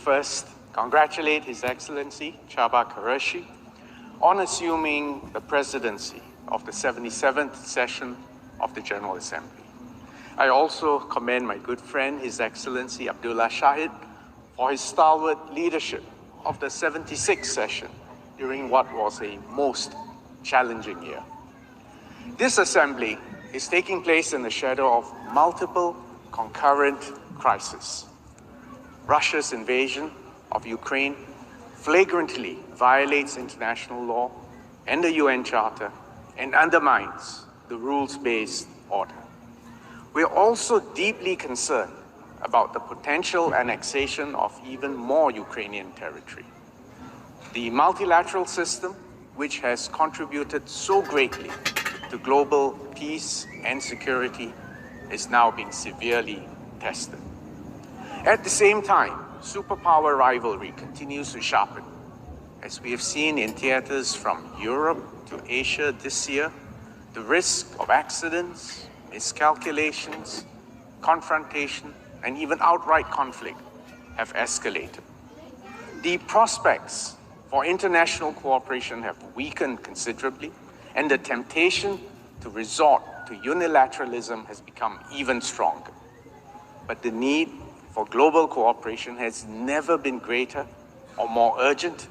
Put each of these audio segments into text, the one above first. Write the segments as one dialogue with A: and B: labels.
A: first congratulate His Excellency Csaba Kőrösi on assuming the presidency of the 77th session of the General Assembly. I also commend my good friend, His Excellency Abdullah Shahid, for his stalwart leadership of the 76th session during what was a most challenging year. This assembly is taking place in the shadow of multiple concurrent crises. Russia's invasion of Ukraine flagrantly violates international law and the UN Charter and undermines the rules-based order. We are also deeply concerned about the potential annexation of even more Ukrainian territory. The multilateral system, which has contributed so greatly to global peace and security, is now being severely tested. At the same time, superpower rivalry continues to sharpen. As we have seen in theaters from Europe to Asia this year, the risk of accidents, miscalculations, confrontation, and even outright conflict have escalated. The prospects for international cooperation have weakened considerably, and the temptation to resort to unilateralism has become even stronger. But the need for global cooperation has never been greater or more urgent,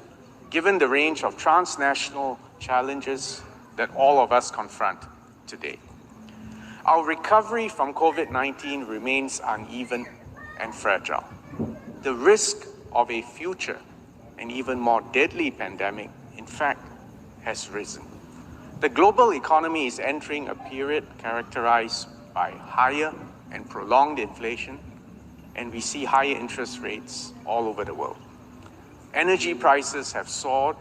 A: given the range of transnational challenges that all of us confront today. Our recovery from COVID-19 remains uneven and fragile. The risk of a future and even more deadly pandemic, in fact, has risen. The global economy is entering a period characterized by higher and prolonged inflation, and we see higher interest rates all over the world. Energy prices have soared,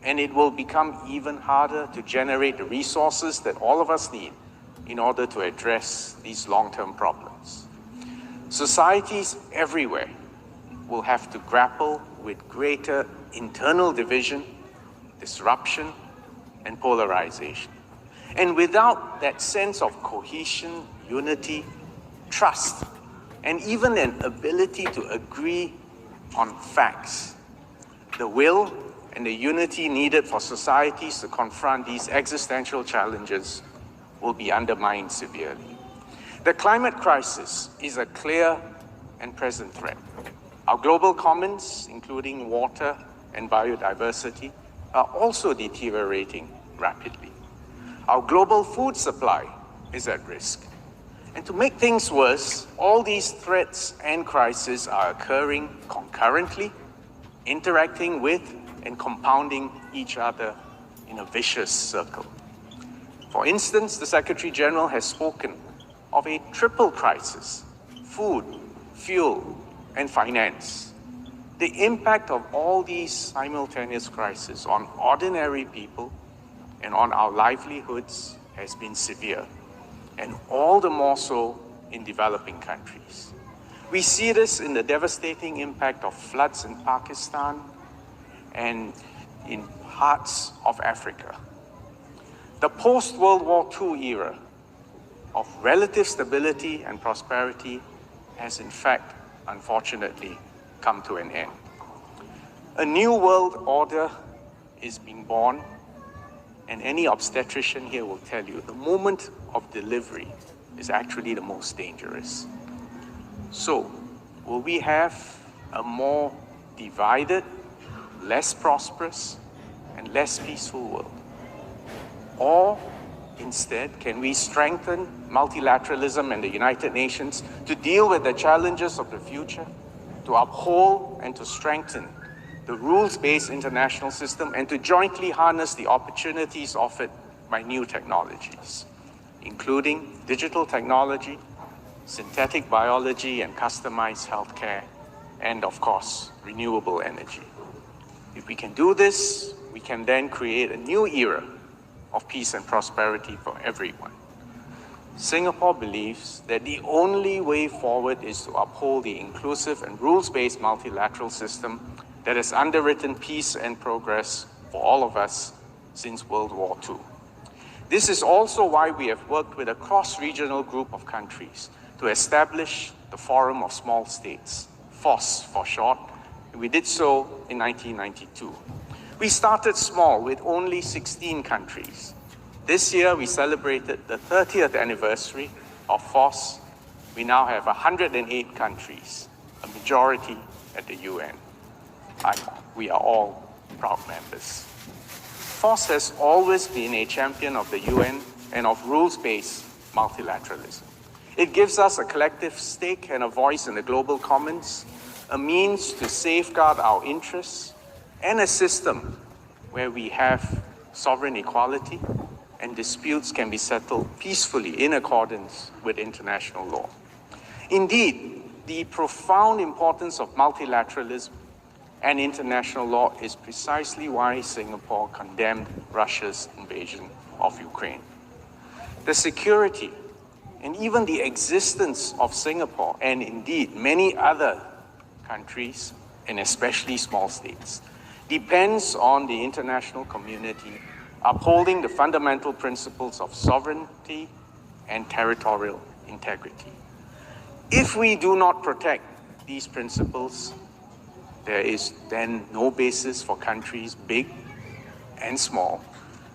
A: and it will become even harder to generate the resources that all of us need in order to address these long-term problems. Societies everywhere will have to grapple with greater internal division, disruption, and polarization. And without that sense of cohesion, unity, trust, and even an ability to agree on facts, the will and the unity needed for societies to confront these existential challenges will be undermined severely. The climate crisis is a clear and present threat. Our global commons, including water and biodiversity, are also deteriorating rapidly. Our global food supply is at risk. And to make things worse, all these threats and crises are occurring concurrently, interacting with and compounding each other in a vicious circle. For instance, the Secretary General has spoken of a triple crisis: food, fuel, and finance. The impact of all these simultaneous crises on ordinary people and on our livelihoods has been severe, and all the more so in developing countries. We see this in the devastating impact of floods in Pakistan and in parts of Africa. The post-World War II era of relative stability and prosperity has in fact, unfortunately, come to an end. A new world order is being born, and any obstetrician here will tell you the moment of delivery is actually the most dangerous. So, will we have a more divided, less prosperous, and less peaceful world? Or instead, can we strengthen multilateralism and the United Nations to deal with the challenges of the future, to uphold and to strengthen the rules-based international system, and to jointly harness the opportunities offered by new technologies, including digital technology, synthetic biology and customized healthcare, and of course, renewable energy. If we can do this, we can then create a new era of peace and prosperity for everyone. Singapore believes that the only way forward is to uphold the inclusive and rules-based multilateral system that has underwritten peace and progress for all of us since World War II. This is also why we have worked with a cross-regional group of countries to establish the Forum of Small States, FOSS for short, We did so in 1992. We started small with only 16 countries. This year, we celebrated the 30th anniversary of FOSS. We now have 108 countries, a majority at the UN. We are all proud members. FOSS has always been a champion of the UN and of rules-based multilateralism. It gives us a collective stake and a voice in the global commons, a means to safeguard our interests, and a system where we have sovereign equality and disputes can be settled peacefully in accordance with international law. Indeed, the profound importance of multilateralism and international law is precisely why Singapore condemned Russia's invasion of Ukraine. The security and even the existence of Singapore, and indeed many other countries, and especially small states, depends on the international community upholding the fundamental principles of sovereignty and territorial integrity. If we do not protect these principles, there is then no basis for countries, big and small,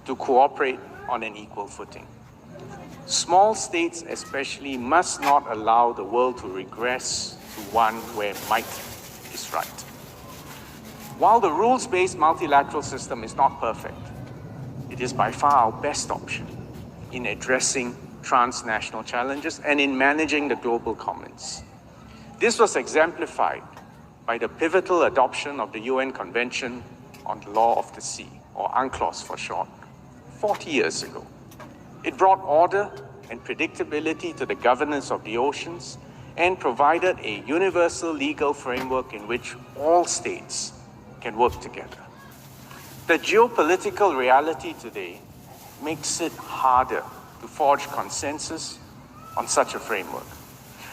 A: to cooperate on an equal footing. Small states especially must not allow the world to regress to one where might is right. While the rules-based multilateral system is not perfect, it is by far our best option in addressing transnational challenges and in managing the global commons. This was exemplified by the pivotal adoption of the UN Convention on the Law of the Sea, or UNCLOS for short, 40 years ago. It brought order and predictability to the governance of the oceans and provided a universal legal framework in which all states can work together. The geopolitical reality today makes it harder to forge consensus on such a framework.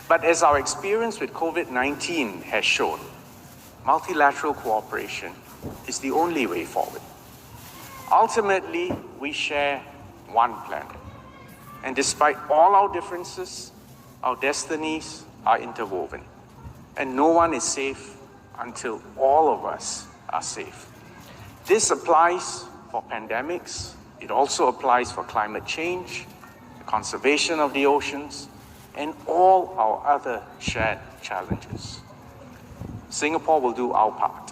A: But as our experience with COVID-19 has shown, multilateral cooperation is the only way forward. Ultimately, we share one planet. And despite all our differences, our destinies are interwoven. And no one is safe until all of us are safe. This applies for pandemics. It also applies for climate change, the conservation of the oceans, and all our other shared challenges. Singapore will do our part.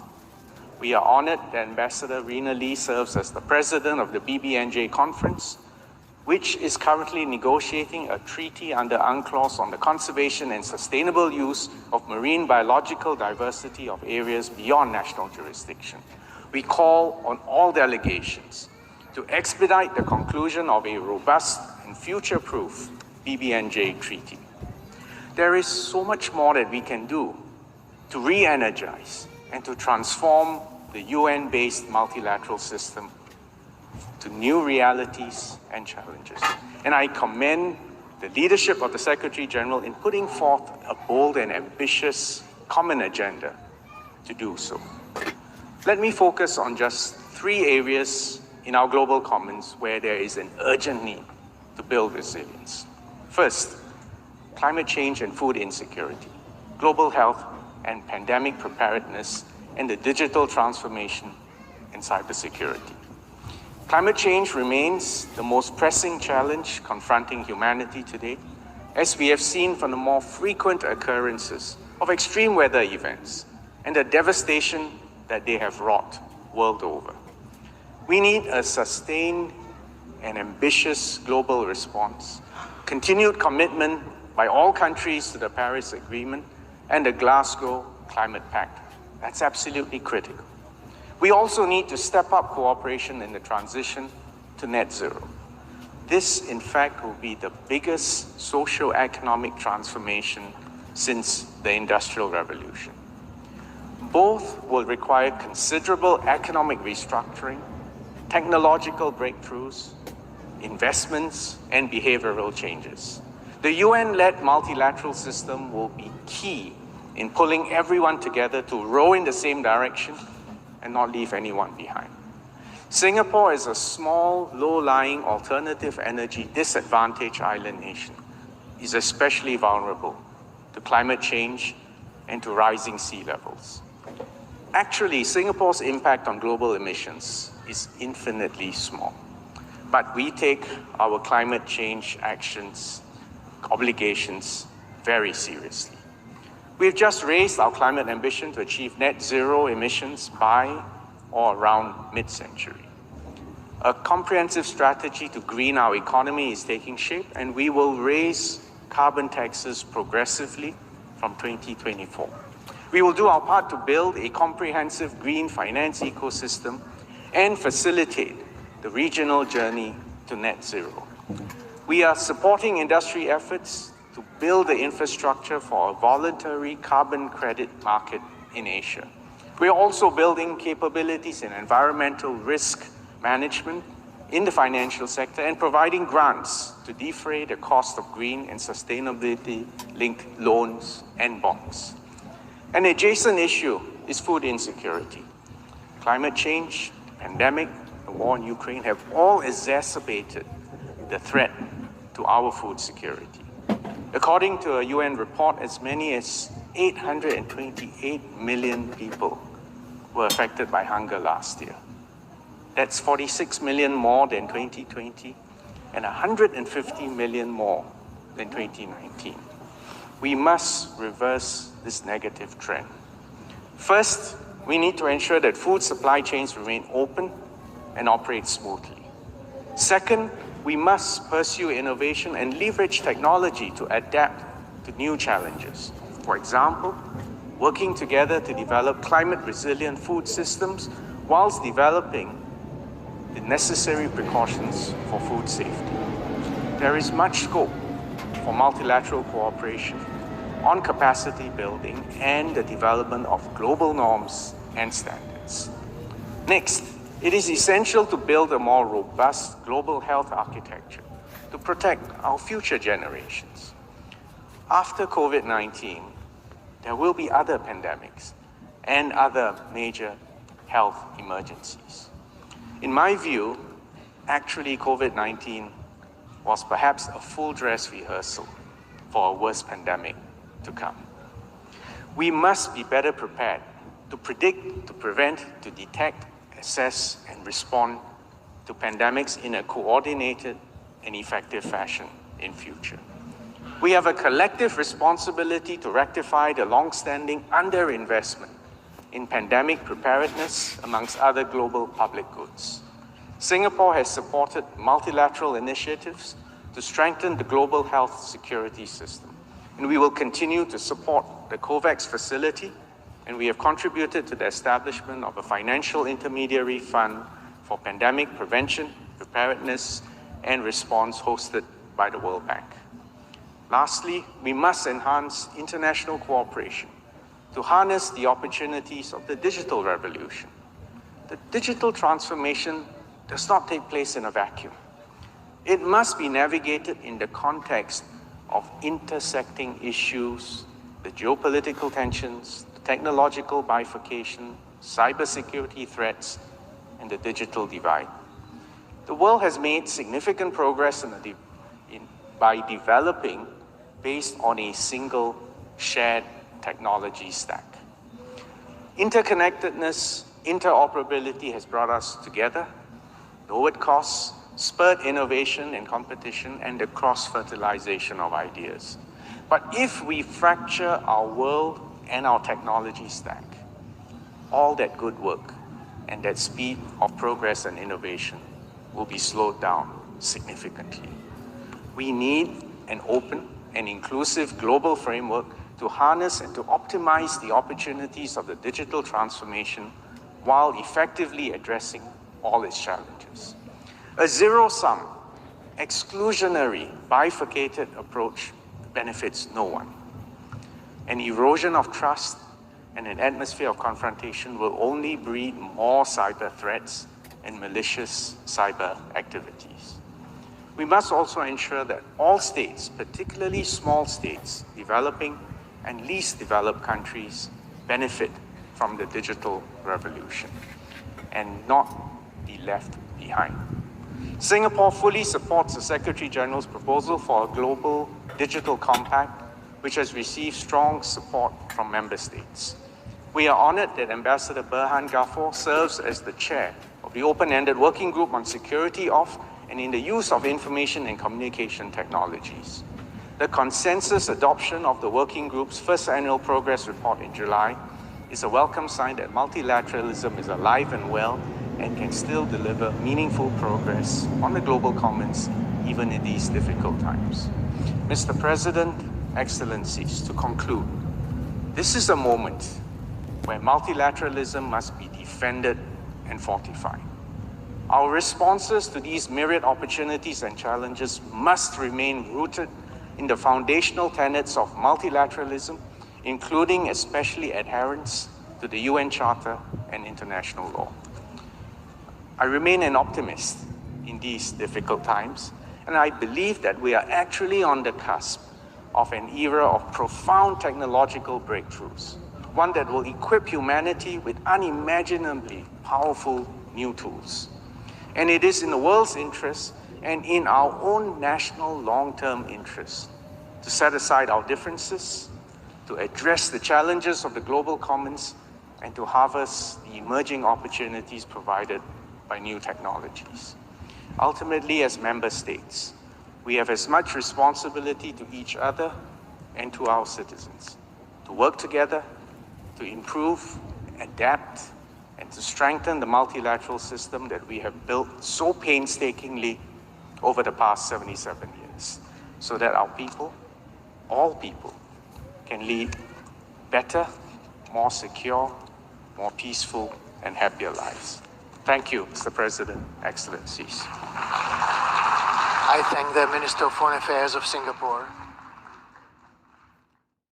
A: We are honored that Ambassador Rina Lee serves as the president of the BBNJ conference, which is currently negotiating a treaty under UNCLOS on the conservation and sustainable use of marine biological diversity of areas beyond national jurisdiction. We call on all delegations to expedite the conclusion of a robust and future-proof BBNJ treaty. There is so much more that we can do to re-energize and to transform the UN-based multilateral system to new realities and challenges. And I commend the leadership of the Secretary General in putting forth a bold and ambitious common agenda to do so. Let me focus on just 3 areas in our global commons where there is an urgent need to build resilience. First, climate change and food insecurity, global health and pandemic preparedness, and the digital transformation and cybersecurity. Climate change remains the most pressing challenge confronting humanity today, as we have seen from the more frequent occurrences of extreme weather events and the devastation that they have wrought world over. We need a sustained and ambitious global response, continued commitment by all countries to the Paris Agreement and the Glasgow Climate Pact. That's absolutely critical. We also need to step up cooperation in the transition to net zero. This, in fact, will be the biggest socio-economic transformation since the Industrial Revolution. Both will require considerable economic restructuring, technological breakthroughs, investments, and behavioral changes. The UN-led multilateral system will be key in pulling everyone together to row in the same direction and not leave anyone behind. Singapore is a small, low-lying, alternative energy disadvantaged island nation. Is especially vulnerable to climate change and to rising sea levels. Actually, Singapore's impact on global emissions is infinitely small, but we take our climate change actions, obligations very seriously. We've just raised our climate ambition to achieve net zero emissions by or around mid-century. A comprehensive strategy to green our economy is taking shape, and we will raise carbon taxes progressively from 2024. We will do our part to build a comprehensive green finance ecosystem and facilitate the regional journey to net zero. We are supporting industry efforts to build the infrastructure for a voluntary carbon credit market in Asia. We are also building capabilities in environmental risk management in the financial sector and providing grants to defray the cost of green and sustainability-linked loans and bonds. An adjacent issue is food insecurity. Climate change, pandemic, the war in Ukraine have all exacerbated the threat to our food security. According to a UN report, as many as 828 million people were affected by hunger last year. That's 46 million more than 2020 and 150 million more than 2019. We must reverse this negative trend. First, we need to ensure that food supply chains remain open and operate smoothly. Second, we must pursue innovation and leverage technology to adapt to new challenges. For example, working together to develop climate-resilient food systems whilst developing the necessary precautions for food safety. There is much scope for multilateral cooperation on capacity building and the development of global norms and standards. Next, it is essential to build a more robust global health architecture to protect our future generations. After COVID-19, there will be other pandemics and other major health emergencies. In my view, actually COVID-19 was perhaps a full dress rehearsal for a worse pandemic to come. We must be better prepared to predict, to prevent, to detect, assess, and respond to pandemics in a coordinated and effective fashion in future. We have a collective responsibility to rectify the long-standing underinvestment in pandemic preparedness, amongst other global public goods. Singapore has supported multilateral initiatives to strengthen the global health security system, and we will continue to support the COVAX facility, and we have contributed to the establishment of a financial intermediary fund for pandemic prevention, preparedness, and response hosted by the World Bank. Lastly, we must enhance international cooperation to harness the opportunities of the digital revolution. The digital transformation does not take place in a vacuum. It must be navigated in the context of intersecting issues, the geopolitical tensions, the technological bifurcation, cybersecurity threats, and the digital divide. The world has made significant progress by developing based on a single shared technology stack. Interconnectedness, interoperability has brought us together, lowered costs, spurred innovation and competition, and the cross-fertilization of ideas. But if we fracture our world and our technology stack, all that good work and that speed of progress and innovation will be slowed down significantly. We need an open and inclusive global framework to harness and to optimize the opportunities of the digital transformation while effectively addressing all its challenges. A zero-sum, exclusionary, bifurcated approach benefits no one. An erosion of trust and an atmosphere of confrontation will only breed more cyber threats and malicious cyber activities. We must also ensure that all states, particularly small states, developing and least developed countries, benefit from the digital revolution and not be left behind. Singapore fully supports the Secretary General's proposal for a global digital compact, which has received strong support from member states. We are honored that Ambassador Berhan Ghafor serves as the chair of the open-ended working group on security of and in the use of information and communication technologies. The consensus adoption of the working group's first annual progress report in July is a welcome sign that multilateralism is alive and well and can still deliver meaningful progress on the global commons even in these difficult times. Mr. President, Excellencies, to conclude, this is a moment where multilateralism must be defended and fortified. Our responses to these myriad opportunities and challenges must remain rooted in the foundational tenets of multilateralism, including especially adherence to the UN Charter and international law. I remain an optimist in these difficult times, and I believe that we are actually on the cusp of an era of profound technological breakthroughs, one that will equip humanity with unimaginably powerful new tools. And it is in the world's interest and in our own national long-term interest to set aside our differences, to address the challenges of the global commons, and to harvest the emerging opportunities provided by new technologies. Ultimately, as member states, we have as much responsibility to each other and to our citizens to work together, to improve, adapt, and to strengthen the multilateral system that we have built so painstakingly over the past 77 years, so that our people, all people, can lead better, more secure, more peaceful, and happier lives. Thank you, Mr. President, Excellencies.
B: I thank the Minister of Foreign Affairs of Singapore.